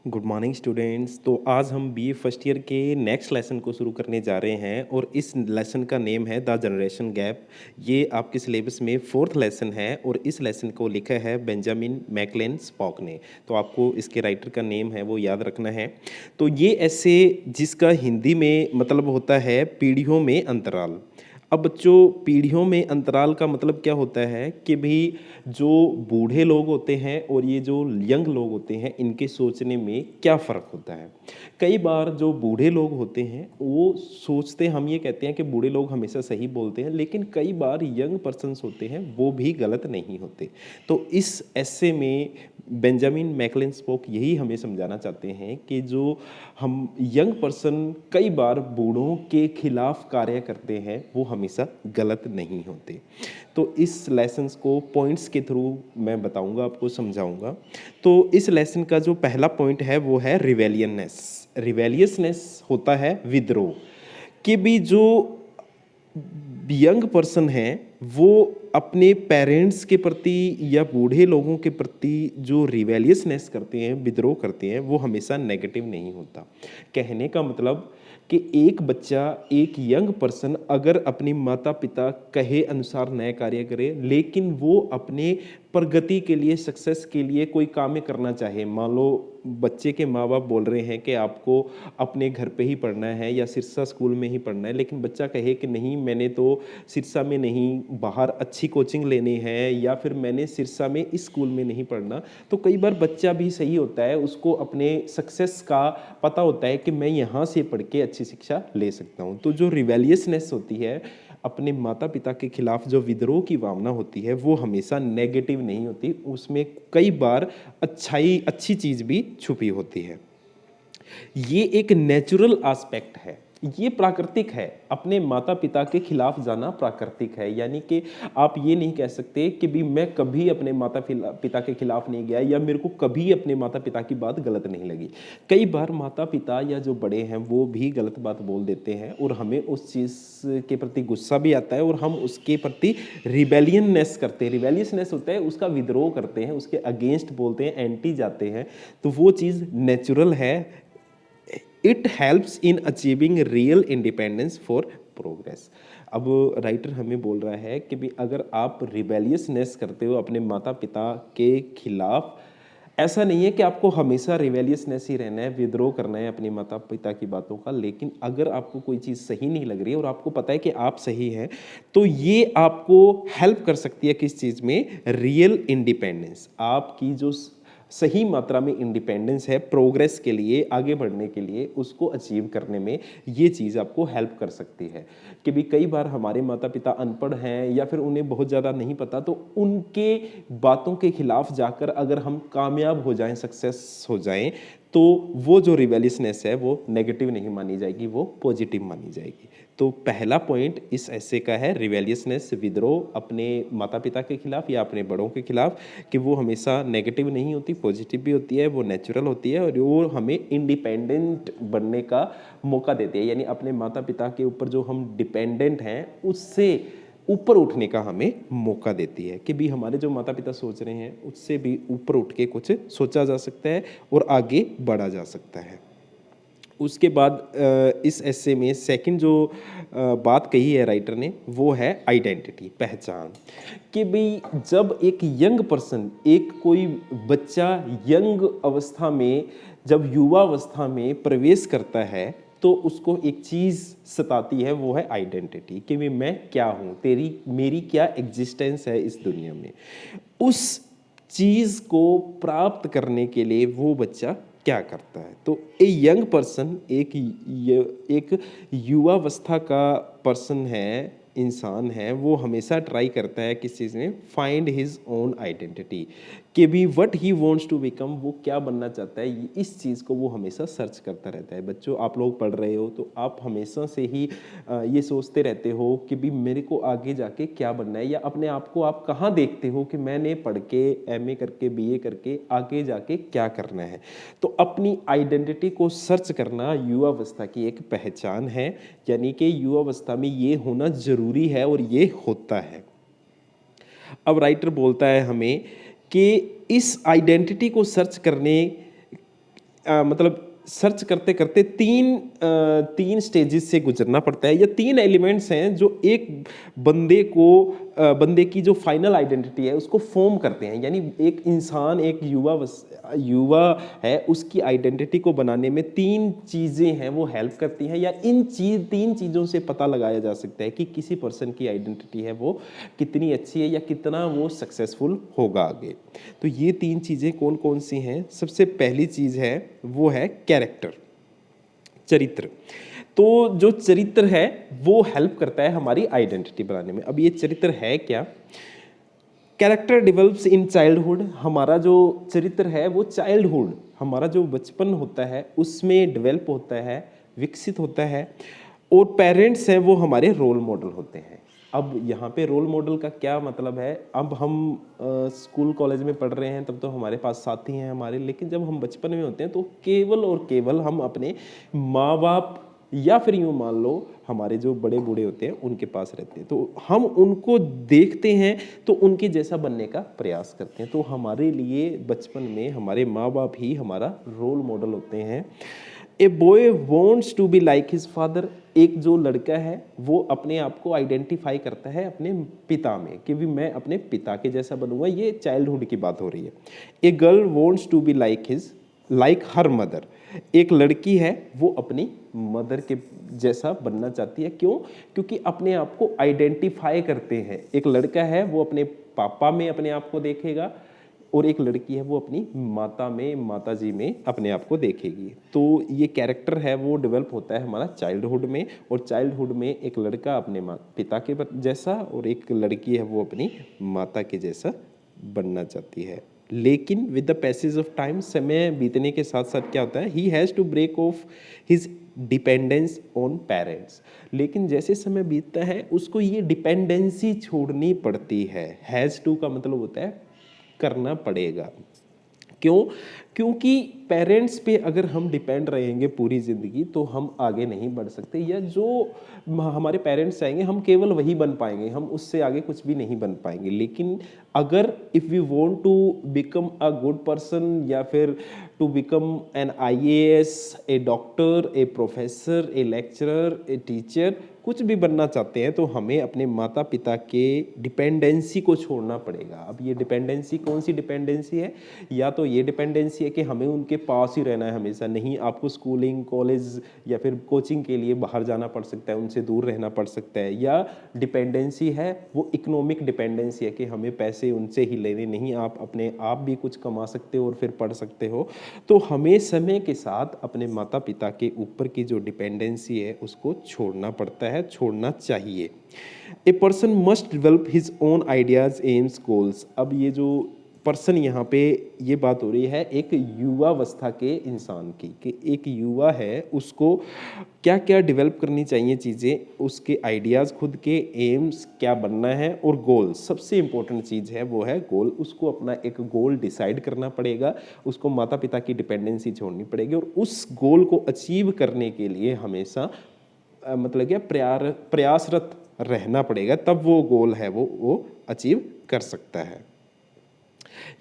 Good morning students. तो आज हम बीए फर्स्ट ईयर के नेक्स्ट लेसन को शुरू करने जा रहे हैं और इस लेसन का नेम है द जनरेशन गैप। ये आपके सिलेबस में फोर्थ लेसन है और इस लेसन को लिखा है बेंजामिन मैकलेन स्पॉक ने। तो आपको इसके राइटर का नेम है वो याद रखना है। तो ये ऐसे जिसका हिंदी में मतलब होता है पीढ़ियों में अंतराल। अब बच्चों, पीढ़ियों में अंतराल का मतलब क्या होता है कि भाई जो बूढ़े लोग होते हैं और ये जो यंग लोग होते हैं इनके सोचने में क्या फ़र्क होता है। कई बार जो बूढ़े लोग होते हैं वो सोचते, हम ये कहते हैं कि बूढ़े लोग हमेशा सही बोलते हैं, लेकिन कई बार यंग पर्सन्स होते हैं वो भी गलत नहीं होते। तो इस ऐसे में बेंजामिन मैकलेन स्पोक यही हमें समझाना चाहते हैं कि जो हम यंग पर्सन कई बार बूढ़ों के खिलाफ कार्य करते हैं वो हमेशा गलत नहीं होते। तो इस लेसन्स को पॉइंट्स के थ्रू मैं बताऊंगा, आपको समझाऊंगा। तो इस लेसन का जो पहला पॉइंट है वो है रिवेलियननेस। रिवेलियसनेस होता है विद्रोह। कि भी जो यंग पर्सन है वो अपने पेरेंट्स के प्रति या बूढ़े लोगों के प्रति जो रिवेलियसनेस करते हैं, विद्रोह करते हैं, वो हमेशा नेगेटिव नहीं होता। कहने का मतलब कि एक बच्चा, एक यंग पर्सन अगर अपनी माता पिता कहे अनुसार नए कार्य करे, लेकिन वो अपने प्रगति के लिए, सक्सेस के लिए कोई काम करना चाहे। मान लो बच्चे के माँ बाप बोल रहे हैं कि आपको अपने घर पे ही पढ़ना है या सिरसा स्कूल में ही पढ़ना है, लेकिन बच्चा कहे कि नहीं, मैंने तो सिरसा में नहीं, बाहर अच्छी कोचिंग लेनी है, या फिर मैंने सिरसा में इस स्कूल में नहीं पढ़ना। तो कई बार बच्चा भी सही होता है, उसको अपने सक्सेस का पता होता है कि मैं यहाँ से पढ़ के अच्छी शिक्षा ले सकता हूँ। तो जो रिवेलियसनेस होती है, अपने माता पिता के खिलाफ जो विद्रोह की भावना होती है, वो हमेशा नेगेटिव नहीं होती, उसमें कई बार अच्छी चीज़ भी छुपी होती है। ये एक नेचुरल एस्पेक्ट है, ये प्राकृतिक है। अपने माता पिता के खिलाफ जाना प्राकृतिक है। यानी कि आप ये नहीं कह सकते कि भी मैं कभी अपने माता पिता के खिलाफ नहीं गया या मेरे को कभी अपने माता पिता की बात गलत नहीं लगी। कई बार माता पिता या जो बड़े हैं वो भी गलत बात बोल देते हैं और हमें उस चीज़ के प्रति गुस्सा भी आता है और हम उसके प्रति रिबेलियननेस करते हैं। रिबेलियसनेस होता है, उसका विद्रोह करते हैं, उसके अगेंस्ट बोलते हैं, एंटी जाते हैं। तो वो चीज़ नेचुरल है। It helps in achieving real independence for progress. अब राइटर हमें बोल रहा है कि भी अगर आप रिबेलियसनेस करते हो अपने माता पिता के खिलाफ, ऐसा नहीं है कि आपको हमेशा रिवेलियसनेस ही रहना है, विद्रोह करना है अपनी माता पिता की बातों का। लेकिन अगर आपको कोई चीज़ सही नहीं लग रही है और आपको पता है कि आप सही हैं, तो ये आपको हेल्प कर सकती है किस चीज़ में? Real independence. आपकी जो सही मात्रा में इंडिपेंडेंस है प्रोग्रेस के लिए, आगे बढ़ने के लिए, उसको अचीव करने में ये चीज़ आपको हेल्प कर सकती है। कि भी कई बार हमारे माता पिता अनपढ़ हैं या फिर उन्हें बहुत ज़्यादा नहीं पता, तो उनके बातों के खिलाफ जाकर अगर हम कामयाब हो जाएं, सक्सेस हो जाएं, तो वो जो रिवेलियसनेस है वो नेगेटिव नहीं मानी जाएगी, वो पॉजिटिव मानी जाएगी। तो पहला पॉइंट इस ऐसे का है रिवेलियसनेस, विद्रोह अपने माता पिता के खिलाफ या अपने बड़ों के खिलाफ, कि वो हमेशा नेगेटिव नहीं होती, पॉजिटिव भी होती है, वो नेचुरल होती है और वो हमें इंडिपेंडेंट बनने का मौका देती है। यानी अपने माता पिता के ऊपर जो हम डिपेंडेंट हैं उससे ऊपर उठने का हमें मौका देती है। कि भी हमारे जो माता पिता सोच रहे हैं उससे भी ऊपर उठ के कुछ सोचा जा सकता है और आगे बढ़ा जा सकता है। उसके बाद इस एस्से में सेकंड जो बात कही है राइटर ने वो है आइडेंटिटी, पहचान। कि भाई जब एक यंग पर्सन, एक कोई बच्चा यंग अवस्था में, जब युवा अवस्था में प्रवेश करता है, तो उसको एक चीज़ सताती है, वो है आइडेंटिटी। कि भाई मैं क्या हूँ, तेरी मेरी क्या एग्जिस्टेंस है इस दुनिया में। उस चीज़ को प्राप्त करने के लिए वो बच्चा क्या करता है। तो ए यंग पर्सन, एक युवावस्था का पर्सन है, इंसान है, वो हमेशा ट्राई करता है किस चीज़ में? Find his own identity. कि भी what he wants to become, वो क्या बनना चाहता है, इस चीज़ को वो हमेशा सर्च करता रहता है। बच्चों, आप लोग पढ़ रहे हो तो आप हमेशा से ही ये सोचते रहते हो कि भी मेरे को आगे जाके क्या बनना है, या अपने आप को आप कहाँ देखते हो कि मैंने पढ़ के एमए करके बीए करके आगे जाके क्या करना है। तो अपनी आइडेंटिटी को सर्च करना युवावस्था की एक पहचान है। यानी कि युवावस्था में ये होना जरूरी है और ये होता है। अब राइटर बोलता है हमें कि इस आइडेंटिटी को सर्च करने मतलब सर्च करते करते तीन स्टेजेस से गुजरना पड़ता है, या तीन एलिमेंट्स हैं जो एक बंदे की जो फाइनल आइडेंटिटी है उसको फॉर्म करते हैं। यानी एक इंसान, एक युवा है, उसकी आइडेंटिटी को बनाने में तीन चीज़ें हैं वो हेल्प करती हैं, या तीन चीज़ों से पता लगाया जा सकता है कि किसी पर्सन की आइडेंटिटी है वो कितनी अच्छी है या कितना वो सक्सेसफुल होगा आगे। तो ये तीन चीज़ें कौन कौन सी हैं? सबसे पहली चीज़ है वो है कैरेक्टर, चरित्र। तो जो चरित्र है वो हेल्प करता है हमारी आइडेंटिटी बनाने में। अब ये चरित्र है क्या? Character develops in childhood. हमारा जो चरित्र है वो चाइल्डहुड, हमारा जो बचपन होता है उसमें डेवलप होता है, विकसित होता है। और पेरेंट्स हैं वो हमारे रोल मॉडल होते हैं। अब यहाँ पे रोल मॉडल का क्या मतलब है? अब हम स्कूल कॉलेज में पढ़ रहे हैं तब तो हमारे पास साथी हैं हमारे, लेकिन जब हम बचपन में होते हैं तो केवल और केवल हम अपने माँ बाप या फिर यूँ मान लो हमारे जो बड़े बूढ़े होते हैं उनके पास रहते हैं, तो हम उनको देखते हैं तो उनके जैसा बनने का प्रयास करते हैं। तो हमारे लिए बचपन में हमारे माँ बाप ही हमारा रोल मॉडल होते हैं। A boy wants to be like his father. एक जो लड़का है वो अपने आप को आइडेंटिफाई करता है अपने पिता में कि भी मैं अपने पिता के जैसा बनूंगा। ये चाइल्डहुड की बात हो रही है। A girl wants to be like her mother. एक लड़की है वो अपनी मदर के जैसा बनना चाहती है। क्यों? क्योंकि अपने आप को आइडेंटिफाई करते हैं। एक लड़का है वो अपने पापा में अपने आप को देखेगा, और एक लड़की है वो अपनी माता जी में अपने आप को देखेगी। तो ये कैरेक्टर है वो डेवलप होता है हमारा चाइल्डहुड में, और चाइल्डहुड में एक लड़का अपने पिता के जैसा और एक लड़की है वो अपनी माता के जैसा बनना चाहती है। लेकिन with the passage of time, समय बीतने के साथ साथ क्या होता है? He has to break off his dependence on parents. लेकिन जैसे समय बीतता है उसको ये डिपेंडेंसी छोड़नी पड़ती है। हैज़ टू का मतलब होता है करना पड़ेगा। क्यों? क्योंकि पेरेंट्स पे अगर हम डिपेंड रहेंगे पूरी ज़िंदगी तो हम आगे नहीं बढ़ सकते, या जो हमारे पेरेंट्स चाहेंगे हम केवल वही बन पाएंगे, हम उससे आगे कुछ भी नहीं बन पाएंगे। लेकिन अगर if we want to become a good person, या फिर to become an IAS, a doctor, a professor, a lecturer, a teacher, कुछ भी बनना चाहते हैं तो हमें अपने माता पिता के डिपेंडेंसी को छोड़ना पड़ेगा। अब ये डिपेंडेंसी कौन सी डिपेंडेंसी है? या तो ये डिपेंडेंसी है कि हमें उनके पास ही रहना है हमेशा, नहीं आपको स्कूलिंग, कॉलेज या फिर कोचिंग के लिए बाहर जाना पड़ सकता है, उनसे दूर रहना पड़ सकता है। या डिपेंडेंसी है वो इकोनॉमिक डिपेंडेंसी है कि हमें पैसे उनसे ही लेने, नहीं आप अपने आप भी कुछ कमा सकते हो और फिर पढ़ सकते हो। तो हमें समय के साथ अपने माता पिता के ऊपर की जो डिपेंडेंसी है उसको छोड़ना पड़ता है, छोड़ना चाहिए। A person must develop his own ideas, AIIMS, goals. अब ये जो पर्सन यहाँ पे ये बात हो रही है एक युवावस्था के इंसान की, कि एक युवा है उसको क्या क्या डेवलप करनी चाहिए चीज़ें, उसके आइडियाज़, खुद के एम्स क्या बनना है, और गोल। सबसे इम्पोर्टेंट चीज़ है वो है गोल। उसको अपना एक गोल डिसाइड करना पड़ेगा, उसको माता पिता की डिपेंडेंसी छोड़नी पड़ेगी, और उस गोल को अचीव करने के लिए हमेशा मतलब क्या प्रयासरत रहना पड़ेगा, तब वो गोल है वो अचीव कर सकता है।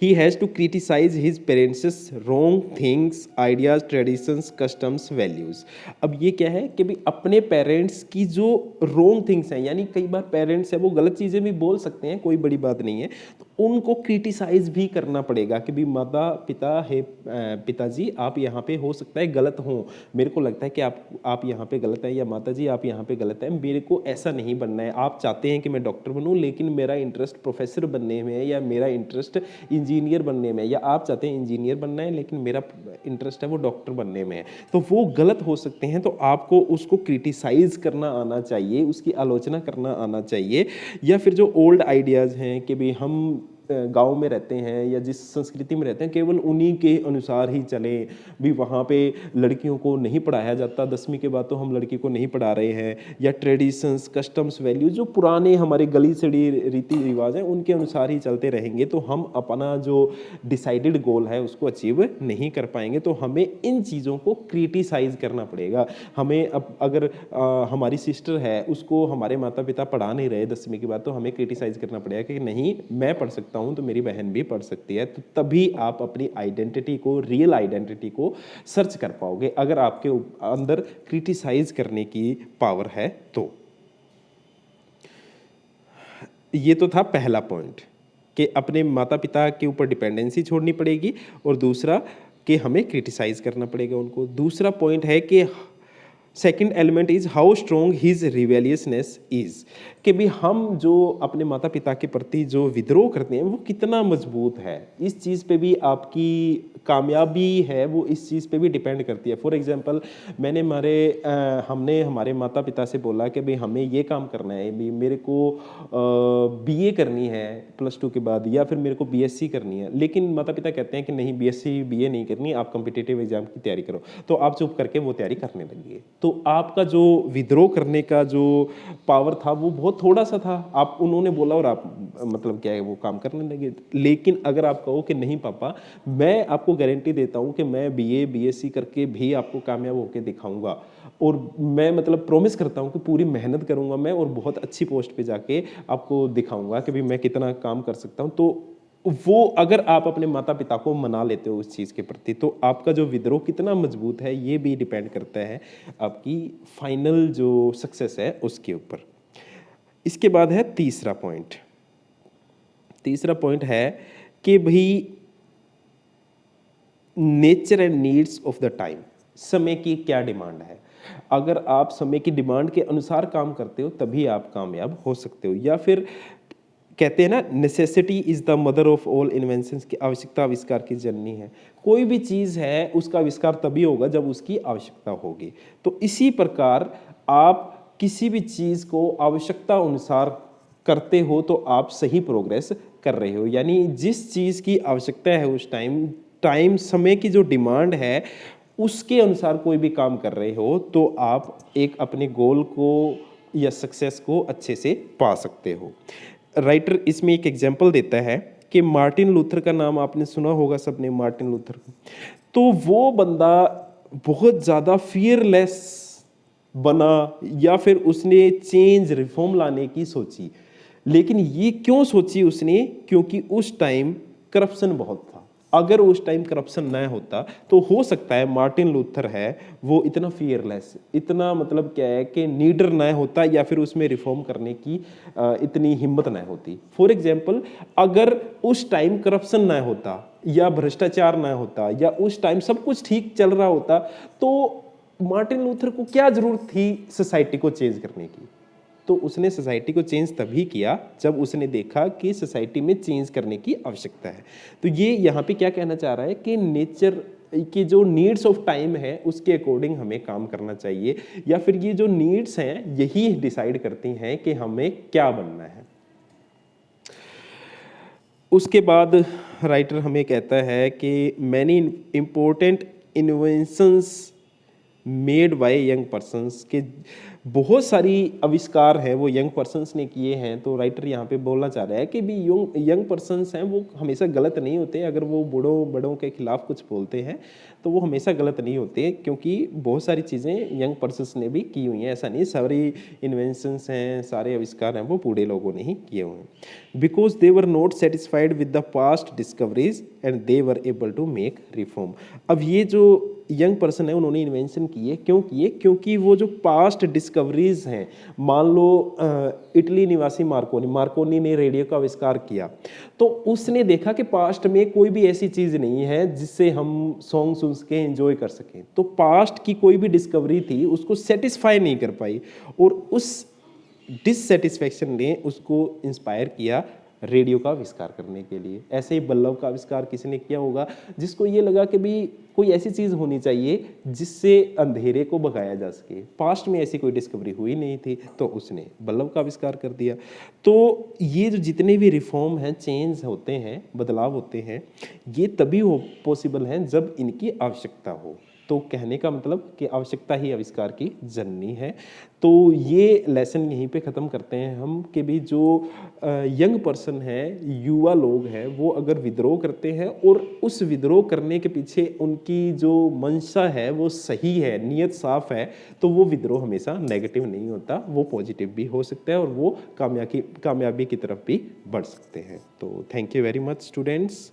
He has to criticize his parents' wrong things, ideas, traditions, customs, values. अब ये क्या है कि भी अपने पेरेंट्स की जो wrong things हैं, यानी कई बार पेरेंट्स है वो गलत चीज़ें भी बोल सकते हैं, कोई बड़ी बात नहीं है, तो उनको क्रिटिसाइज भी करना पड़ेगा कि भी माता पिता है, पिताजी आप यहाँ पे हो सकता है गलत हों, मेरे को लगता है कि आप यहाँ पे गलत है, या माता जी आप यहाँ पे गलत है, मेरे को ऐसा नहीं बनना है। आप चाहते हैं कि मैं डॉक्टर बनूँ लेकिन मेरा इंटरेस्ट प्रोफेसर बनने में है, या मेरा इंटरेस्ट इंजीनियर बनने में, या आप चाहते हैं इंजीनियर बनना है लेकिन मेरा इंटरेस्ट है वो डॉक्टर बनने में है, तो वो गलत हो सकते हैं। तो आपको उसको क्रिटिसाइज करना आना चाहिए, उसकी आलोचना करना आना चाहिए। या फिर जो ओल्ड आइडियाज़ हैं कि भी हम गांव में रहते हैं या जिस संस्कृति में रहते हैं केवल उन्हीं के अनुसार ही चलें, भी वहाँ पे लड़कियों को नहीं पढ़ाया जाता, 10वीं के बाद तो हम लड़की को नहीं पढ़ा रहे हैं, या ट्रेडिशंस, कस्टम्स, वैल्यूज जो पुराने हमारे गली सड़ी रीति रिवाज हैं उनके अनुसार ही चलते रहेंगे, तो हम अपना जो डिसाइडेड गोल है उसको अचीव नहीं कर पाएंगे। तो हमें इन चीज़ों को क्रिटिसाइज करना पड़ेगा। हमें अब अगर हमारी सिस्टर है उसको हमारे माता पिता पढ़ा नहीं रहे 10वीं के बाद, तो हमें क्रिटिसाइज करना पड़ेगा कि नहीं मैं पढ़ सकता सकता हूँ तो मेरी बहन भी पढ़ सकती है। तो तभी आप अपनी आइडेंटिटी को, रियल आइडेंटिटी को सर्च कर पाओगे, अगर आपके अंदर क्रिटिसाइज करने की पावर है तो। ये तो था पहला पॉइंट कि अपने माता पिता के ऊपर डिपेंडेंसी छोड़नी पड़ेगी, और दूसरा कि हमें क्रिटिसाइज करना पड़ेगा उनको। दूसरा पॉइंट है कि second element is how strong his rebelliousness is, कि भी हम जो अपने माता पिता के प्रति जो विद्रोह करते हैं वो कितना मजबूत है। इस चीज़ पे भी आपकी कामयाबी है वो इस चीज़ पे भी डिपेंड करती है। फॉर एग्जांपल मैंने हमने हमारे माता पिता से बोला कि भाई हमें ये काम करना है, भी मेरे को बीए करनी है +2 के बाद, या फिर मेरे को बीएससी करनी है, लेकिन माता पिता कहते हैं कि नहीं बीएससी बीए नहीं करनी, आप कॉम्पिटिटिव एग्जाम की तैयारी करो, तो आप चुप करके वो तैयारी करने लगिए। तो आपका जो विद्रोह करने का जो पावर था वो बहुत थोड़ा सा था, आप उन्होंने बोला और आप मतलब क्या है वो काम करने लगे। लेकिन अगर आप कहो कि नहीं पापा, मैं आपको गारंटी देता हूँ कि मैं बीए बीएससी करके भी आपको कामयाब होकर दिखाऊंगा, और मैं मतलब प्रॉमिस करता हूँ कि पूरी मेहनत करूंगा मैं, और बहुत अच्छी पोस्ट पे जाके आपको दिखाऊंगा कि भी मैं कितना काम कर सकता हूँ। तो वो अगर आप अपने माता पिता को मना लेते हो उस चीज़ के प्रति, तो आपका जो विद्रोह कितना मजबूत है ये भी डिपेंड करता है आपकी फाइनल जो सक्सेस है उसके ऊपर। इसके बाद है तीसरा पॉइंट। तीसरा पॉइंट है कि भाई nature and needs of the time, समय की क्या डिमांड है। अगर आप समय की डिमांड के अनुसार काम करते हो तभी आप कामयाब हो सकते हो। या फिर कहते हैं ना, necessity is the mother of all inventions, की आवश्यकता आविष्कार की जननी है। कोई भी चीज़ है उसका आविष्कार तभी होगा जब उसकी आवश्यकता होगी। तो इसी प्रकार आप किसी भी चीज़ को आवश्यकता अनुसार करते हो तो आप सही प्रोग्रेस कर रहे हो। यानी जिस चीज़ की आवश्यकता है उस टाइम समय की जो डिमांड है उसके अनुसार कोई भी काम कर रहे हो तो आप एक अपने गोल को या सक्सेस को अच्छे से पा सकते हो। राइटर इसमें एक एग्जांपल देता है कि मार्टिन लूथर का नाम आपने सुना होगा सबने, मार्टिन लूथर को। तो वो बंदा बहुत ज़्यादा फियरलेस बना, या फिर उसने चेंज रिफॉर्म लाने की सोची। लेकिन ये क्यों सोची उसने? क्योंकि उस टाइम करप्शन बहुत था। अगर उस टाइम करप्शन न होता तो हो सकता है मार्टिन लूथर है वो इतना फियरलेस, इतना मतलब क्या है कि नीडर न होता, या फिर उसमें रिफॉर्म करने की इतनी हिम्मत न होती। फॉर एग्जांपल अगर उस टाइम करप्शन न होता या भ्रष्टाचार न होता या उस टाइम सब कुछ ठीक चल रहा होता, तो मार्टिन लूथर को क्या जरूरत थी सोसाइटी को चेंज करने की? तो उसने सोसाइटी को चेंज तभी किया जब उसने देखा कि सोसाइटी में चेंज करने की आवश्यकता है। तो ये यहाँ पे क्या कहना चाह रहा है कि नेचर की जो नीड्स ऑफ टाइम है उसके अकॉर्डिंग हमें काम करना चाहिए, या फिर ये जो नीड्स हैं यही डिसाइड करती हैं कि हमें क्या बनना है। उसके बाद राइटर हमें कहता है कि many important inventions made by young persons, के बहुत सारी आविष्कार हैं वो यंग पर्सन्स ने किए हैं। तो राइटर यहाँ पे बोलना चाह रहा है कि भी यंग पर्सन्स हैं वो हमेशा गलत नहीं होते। अगर वो बड़ों के खिलाफ कुछ बोलते हैं तो वो हमेशा गलत नहीं होते, क्योंकि बहुत सारी चीज़ें यंग पर्सन्स ने भी की हुई हैं। ऐसा नहीं सारी इन्वेंशंस हैं, सारे आविष्कार हैं वो बूढ़े लोगों ने ही किए हुए हैं। Because they were not satisfied with the past discoveries and they were able to make reform. अब ये जो यंग पर्सन है उन्होंने इन्वेंशन किए, क्यों किए? क्योंकि वो जो पास्ट डिस्कवरीज हैं, मान लो इटली निवासी मार्कोनी ने रेडियो का आविष्कार किया, तो उसने देखा कि पास्ट में कोई भी ऐसी चीज़ नहीं है जिससे हम सॉन्ग सुन के एंजॉय कर सकें। तो पास्ट की कोई भी डिस्कवरी थी उसको सेटिस्फाई नहीं कर पाई, और उस डिससेटिस्फैक्शन ने उसको इंस्पायर किया रेडियो का आविष्कार करने के लिए। ऐसे ही बल्ब का आविष्कार किसने किया होगा? जिसको ये लगा कि भी कोई ऐसी चीज़ होनी चाहिए जिससे अंधेरे को भगाया जा सके। पास्ट में ऐसी कोई डिस्कवरी हुई नहीं थी तो उसने बल्ब का आविष्कार कर दिया। तो ये जो जितने भी रिफॉर्म हैं, चेंज होते हैं, बदलाव होते हैं, ये तभी पॉसिबल हैं जब इनकी आवश्यकता हो। तो कहने का मतलब कि आवश्यकता ही आविष्कार की जननी है। तो ये लेसन यहीं पे ख़त्म करते हैं हम कि भी जो यंग पर्सन है, युवा लोग हैं, वो अगर विद्रोह करते हैं और उस विद्रोह करने के पीछे उनकी जो मंशा है वो सही है, नीयत साफ़ है, तो वो विद्रोह हमेशा नेगेटिव नहीं होता, वो पॉजिटिव भी हो सकता है और वो कामयाबी की तरफ भी बढ़ सकते हैं। तो thank you very much students.